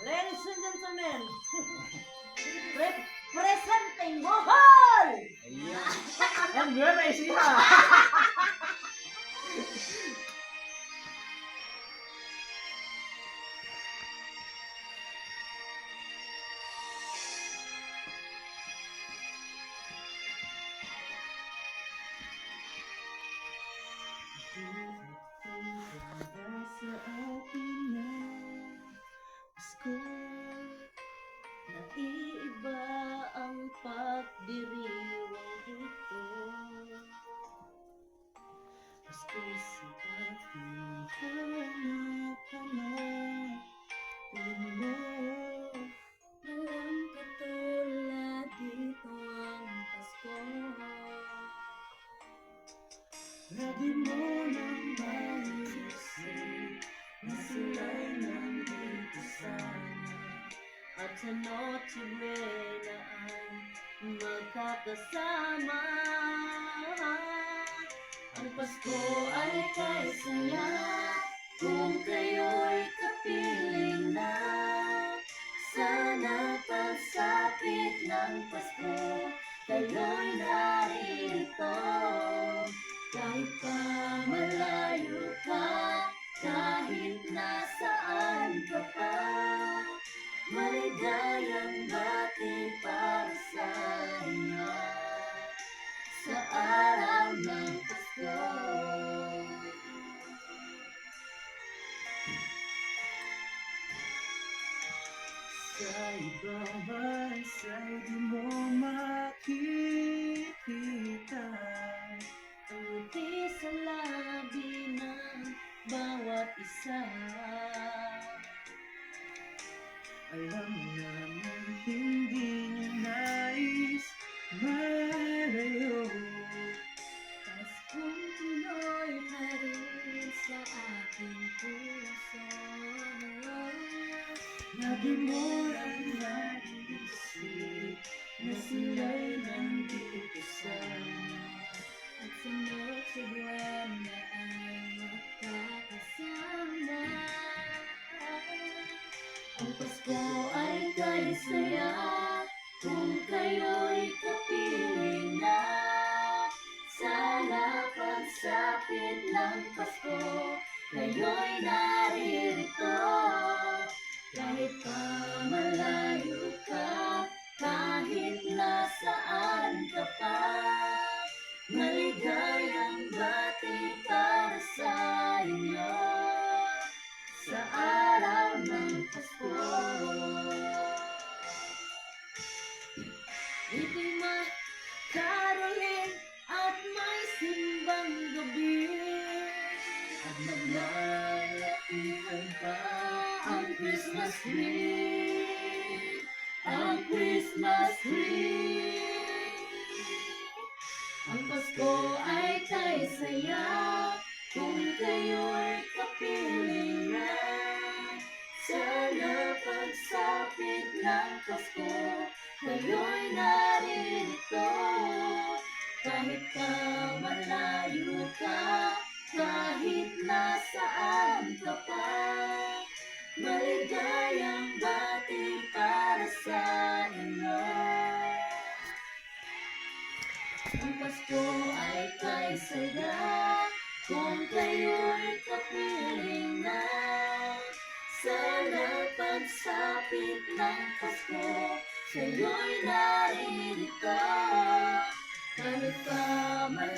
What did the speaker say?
Ladies and gentlemen, presenting Bohol! Ayan. Ang ganda siya. Sa atin na Pasko, Naiiba ang pagdiriwang dito. Pasko sa ating hanap-hanapin mo. Walang katulad dito ang Pasko. Lagi mo nang maisip na sila'y nandito sana. At sa Noche Buena ay magkakasama. Ang Pasko ay kay saya kung kayo'y kapiling na. Sana pagsapit ng Pasko, kayo'y narito. Kahit pa malayo ka, kahit nasaan ka pa, maligayang bati para sa inyo sa araw ng Pasko. Sa ibang bansa'y di mo makikita Ang ngiti sa labi ng bawat isa. Alam naman hindi niya nais malayo. Paskong Pinoy na rin sa aking puso. Lagi mo lang naisip na sila'y nandito sana. At sa Noche Buena ay magkakasama. Ang Pasko ay kay saya kung kayo'y kapiling na. Sana pagsapit ng Pasko, kayo'y naririto. Kahit pa malayo ka, kahit nasaan ka pa, maligayang bati para sa inyo sa araw ng Pasko. Ito'y makaroling at may simbang gabi. At naglalakihan pa Ang Christmas tree, ang Christmas tree. Ang Pasko ay kay saya kung kayo'y kapiling na. Sana pagsapit ng Pasko, kayo'y naririto. Kahit pa malayo ka, kahit nasaan ka pa, maligayang bati para sa inyo. Ang Pasko ay kay saya kung kayo'y kapiling na. Sana pagsapit ng Pasko, kayo'y naririto. Kahit pa malayo